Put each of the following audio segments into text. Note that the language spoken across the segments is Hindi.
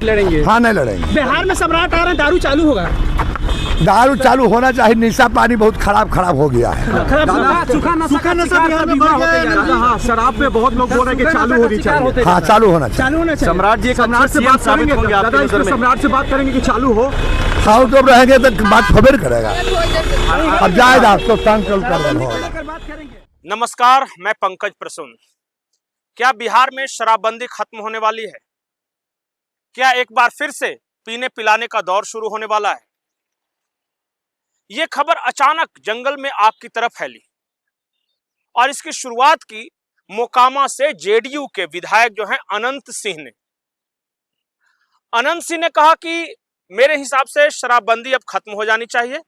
लड़ेंगे? हाँ, नहीं लड़ेंगे। बिहार में सम्राट आ रहे हैं, दारू चालू होगा? दारू चालू होना चाहिए। निशा पानी बहुत खराब हो गया है। सूखा नशा बिहार में बढ़ गया। हाँ, शराब पे बहुत लोग बोल रहे हैं कि चालू होनी चाहिए। हाँ, चालू होना चाहिए। सम्राट जी सम्राट से बात करेंगे, दादा इस पे सम्राट से बात करेंगे कि चालू हो। हाँ, तो रहेंगे तो बात खबर करेगा। अब जाएगा तो तंग कर। नमस्कार, मैं पंकज प्रसून। क्या बिहार में शराबबंदी खत्म होने वाली है? क्या एक बार फिर से पीने पिलाने का दौर शुरू होने वाला है? यह खबर अचानक जंगल में आग की तरह फैली और इसकी शुरुआत की मोकामा से जेडीयू के विधायक जो हैं अनंत सिंह ने। अनंत सिंह ने कहा कि मेरे हिसाब से शराबबंदी अब खत्म हो जानी चाहिए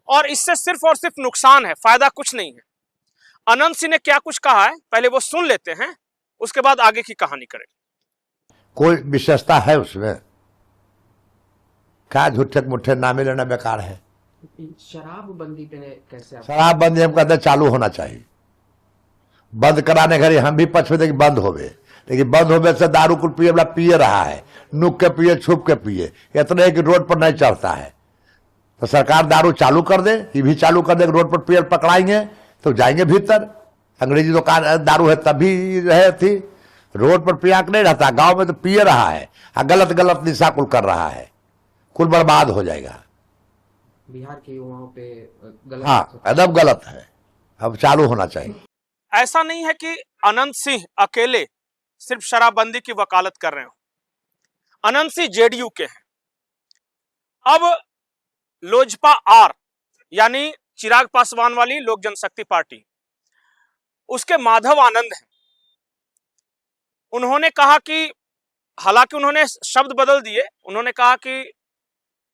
और इससे सिर्फ और सिर्फ नुकसान है, फायदा कुछ नहीं है। अनंत सिंह ने क्या कुछ कहा है, पहले वो सुन लेते हैं, उसके बाद आगे की कहानी करें। कोई विशेषता है उसमें? क्या झूठे मुठ्ठे नामे लेना बेकार है। शराबबंदी पे कैसे? शराबबंदी हम कहते हैं चालू होना चाहिए। बंद कराने घड़ी हम भी पक्ष में थे कि बंद होवे, लेकिन बंद होवे से दारू कुल पिए वाला पिए रहा है, नुक के पिए, छुप के पिए, इतने कि रोड पर नहीं चढ़ता है। तो सरकार दारू चालू कर दे, ये भी चालू कर दे। रोड पर पिए पकड़ाएंगे तो जाएंगे भीतर। अंग्रेजी दुकान दारू है तभी रहे थी, रोड पर पिया नहीं रहता। गांव में तो पिए रहा है, गलत गलत निशा कुल कर रहा है, कुल बर्बाद हो जाएगा। बिहार के युवाओं पे गलत, हाँ, एकदम गलत है। अब चालू होना चाहिए। ऐसा नहीं है कि अनंत सिंह अकेले सिर्फ शराबबंदी की वकालत कर रहे हो। अनंत सिंह जेडीयू के हैं। अब लोजपा आर यानी चिराग पासवान वाली लोक जनशक्ति पार्टी, उसके माधव आनंद हैं। उन्होंने कहा कि, हालांकि उन्होंने शब्द बदल दिए, उन्होंने कहा कि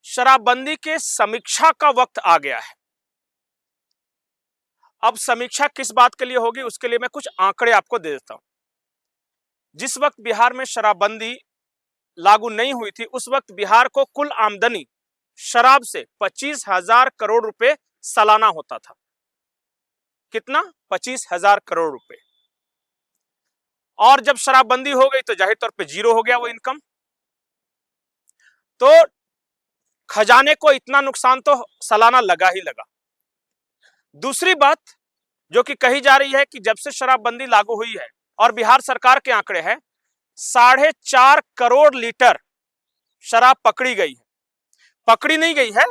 शराबबंदी के समीक्षा का वक्त आ गया है। अब समीक्षा किस बात के लिए होगी, उसके लिए मैं कुछ आंकड़े आपको दे देता हूं। जिस वक्त बिहार में शराबबंदी लागू नहीं हुई थी, उस वक्त बिहार को कुल आमदनी शराब से 25,000 करोड़ रुपए सालाना होता था। कितना? 25,000 करोड़ रुपए। और जब शराबबंदी हो गई तो जाहिर तौर पे जीरो हो गया वो इनकम। तो खजाने को इतना नुकसान तो सालाना लगा ही लगा। दूसरी बात जो कि कही जा रही है कि जब से शराबबंदी लागू हुई है, और बिहार सरकार के आंकड़े हैं, 4.5 करोड़ लीटर शराब पकड़ी गई है। पकड़ी नहीं गई है,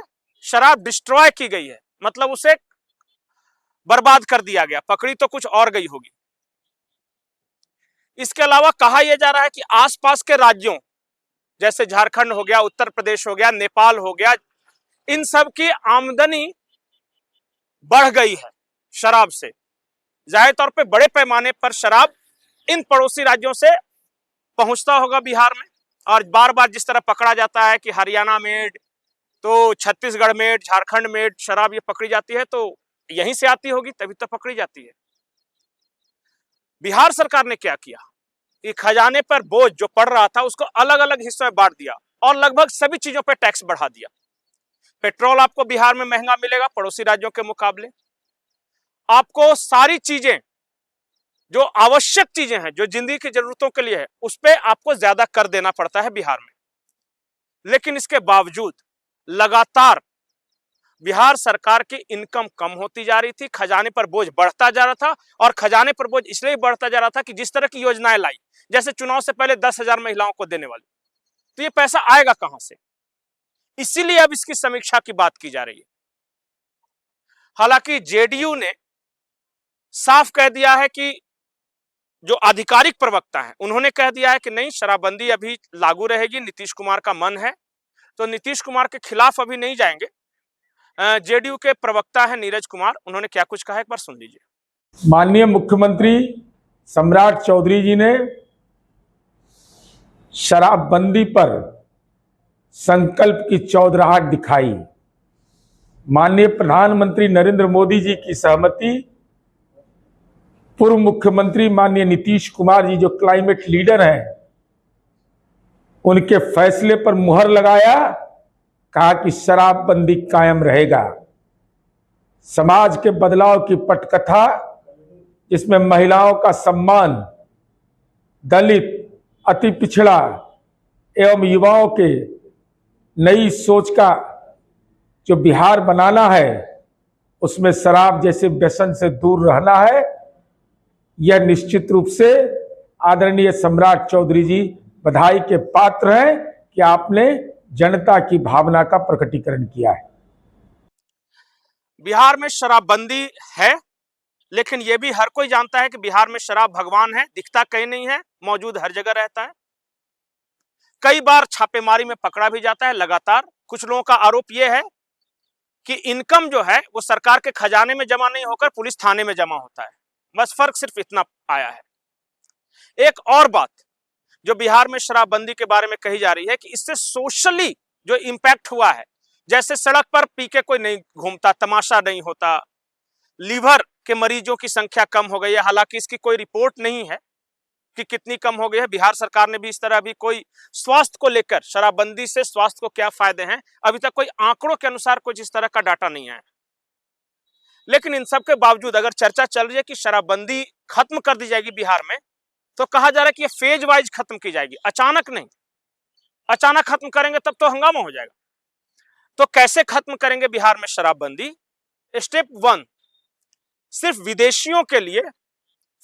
शराब डिस्ट्रॉय की गई है, मतलब उसे बर्बाद कर दिया गया। पकड़ी तो कुछ और गई होगी। इसके अलावा कहा यह जा रहा है कि आसपास के राज्यों जैसे झारखंड हो गया, उत्तर प्रदेश हो गया, नेपाल हो गया, इन सब की आमदनी बढ़ गई है शराब से। जाहिर तौर पे बड़े पैमाने पर शराब इन पड़ोसी राज्यों से पहुंचता होगा बिहार में, और बार बार जिस तरह पकड़ा जाता है कि हरियाणा में, तो छत्तीसगढ़ में, झारखंड में शराब ये पकड़ी जाती है, तो यहीं से आती होगी, तभी तो पकड़ी जाती है। बिहार सरकार ने क्या किया कि खजाने पर बोझ जो पड़ रहा था उसको अलग अलग हिस्सों में बांट दिया और लगभग सभी चीजों पर टैक्स बढ़ा दिया। पेट्रोल आपको बिहार में महंगा मिलेगा पड़ोसी राज्यों के मुकाबले। आपको सारी चीजें जो आवश्यक चीजें हैं, जो जिंदगी की जरूरतों के लिए है, उस पर आपको ज्यादा कर देना पड़ता है बिहार में। लेकिन इसके बावजूद लगातार बिहार सरकार की इनकम कम होती जा रही थी, खजाने पर बोझ बढ़ता जा रहा था। और खजाने पर बोझ इसलिए बढ़ता जा रहा था कि जिस तरह की योजनाएं लाई, जैसे चुनाव से पहले 10,000 महिलाओं को देने वाली, तो ये पैसा आएगा कहां से? इसीलिए अब इसकी समीक्षा की बात की जा रही है। हालांकि जेडीयू ने साफ कह दिया है कि, जो आधिकारिक प्रवक्ता है उन्होंने कह दिया है कि नहीं, शराबबंदी अभी लागू रहेगी। नीतीश कुमार का मन है तो नीतीश कुमार के खिलाफ अभी नहीं जाएंगे। जेडीयू के प्रवक्ता है नीरज कुमार, उन्होंने क्या कुछ कहा, एक बार सुन लीजिए। माननीय मुख्यमंत्री सम्राट चौधरी जी ने शराबबंदी पर संकल्प की चौधराहट दिखाई। माननीय प्रधानमंत्री नरेंद्र मोदी जी की सहमति, पूर्व मुख्यमंत्री माननीय नीतीश कुमार जी जो क्लाइमेट लीडर हैं, उनके फैसले पर मुहर लगाया, कहा कि शराबबंदी कायम रहेगा। समाज के बदलाव की पटकथा, जिसमें महिलाओं का सम्मान, दलित, अति पिछड़ा, एवं युवाओं के नई सोच का जो बिहार बनाना है, उसमें शराब जैसे व्यसन से दूर रहना है। यह निश्चित रूप से आदरणीय सम्राट चौधरी जी बधाई के पात्र हैं कि आपने जनता की भावना का प्रकटीकरण किया है। बिहार में शराबबंदी है, लेकिन यह भी हर कोई जानता है कि बिहार में शराब भगवान है, दिखता कहीं नहीं है, मौजूद हर जगह रहता है। कई बार छापेमारी में पकड़ा भी जाता है लगातार। कुछ लोगों का आरोप यह है कि इनकम जो है वो सरकार के खजाने में जमा नहीं होकर पुलिस थाने में जमा होता है। बस फर्क सिर्फ इतना आया है। एक और बात जो बिहार में शराबबंदी के बारे में कही जा रही है कि इससे सोशली जो इंपैक्ट हुआ है, जैसे सड़क पर पी के कोई नहीं घूमता, तमाशा नहीं होता, लीवर के मरीजों की संख्या कम हो गई है। हालांकि इसकी कोई रिपोर्ट नहीं है कि कितनी कम हो गई है। बिहार सरकार ने भी इस तरह अभी कोई स्वास्थ्य को लेकर, शराबबंदी से स्वास्थ्य को क्या फायदे हैं, अभी तक कोई आंकड़ों के अनुसार कुछ इस तरह का डाटा नहीं है। लेकिन इन सब के बावजूद अगर चर्चा चल रही है कि शराबबंदी खत्म कर दी जाएगी बिहार में, तो कहा जा रहा है कि ये फेज वाइज खत्म की जाएगी, अचानक नहीं। अचानक खत्म करेंगे तब तो हंगामा हो जाएगा। तो कैसे खत्म करेंगे बिहार में शराबबंदी? स्टेप 1, सिर्फ विदेशियों के लिए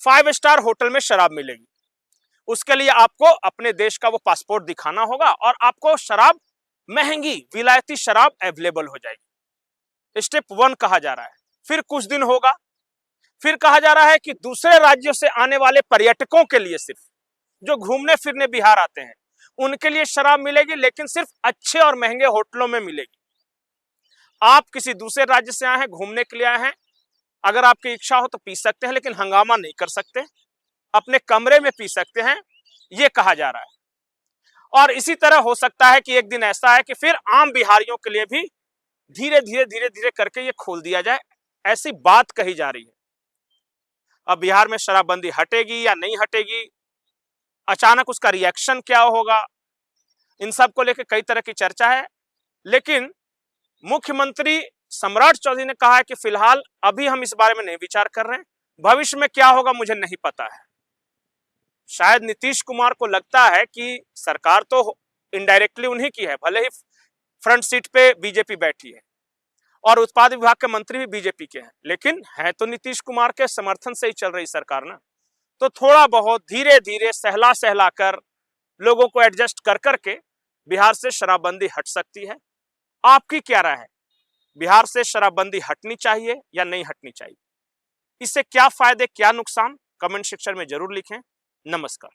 5 स्टार होटल में शराब मिलेगी। उसके लिए आपको अपने देश का वो पासपोर्ट दिखाना होगा और आपको शराब, महंगी विलायती शराब अवेलेबल हो जाएगी। स्टेप 1 कहा जा रहा है। फिर कुछ दिन होगा, फिर कहा जा रहा है कि दूसरे राज्यों से आने वाले पर्यटकों के लिए, सिर्फ जो घूमने फिरने बिहार आते हैं, उनके लिए शराब मिलेगी, लेकिन सिर्फ अच्छे और महंगे होटलों में मिलेगी। आप किसी दूसरे राज्य से आए हैं, घूमने के लिए आए हैं, अगर आपकी इच्छा हो तो पी सकते हैं, लेकिन हंगामा नहीं कर सकते, अपने कमरे में पी सकते हैं, यह कहा जा रहा है। और इसी तरह हो सकता है कि एक दिन ऐसा है कि फिर आम बिहारियों के लिए भी धीरे धीरे करके ये खोल दिया जाए, ऐसी बात कही जा रही है। अब बिहार में शराबबंदी हटेगी या नहीं हटेगी, अचानक उसका रिएक्शन क्या होगा, इन सब को लेकर कई तरह की चर्चा है। लेकिन मुख्यमंत्री सम्राट चौधरी ने कहा है कि फिलहाल अभी हम इस बारे में नहीं विचार कर रहे हैं, भविष्य में क्या होगा मुझे नहीं पता है। शायद नीतीश कुमार को लगता है कि सरकार तो इनडायरेक्टली उन्हीं की है, भले ही फ्रंट सीट पे बीजेपी बैठी है और उत्पाद विभाग के मंत्री भी बीजेपी के हैं, लेकिन है तो नीतीश कुमार के समर्थन से ही चल रही सरकार ना। तो थोड़ा बहुत धीरे धीरे सहला कर लोगों को एडजस्ट कर करके बिहार से शराबबंदी हट सकती है। आपकी क्या राय है? बिहार से शराबबंदी हटनी चाहिए या नहीं हटनी चाहिए? इससे क्या फायदे क्या नुकसान, कमेंट सेक्शन में जरूर लिखें। नमस्कार।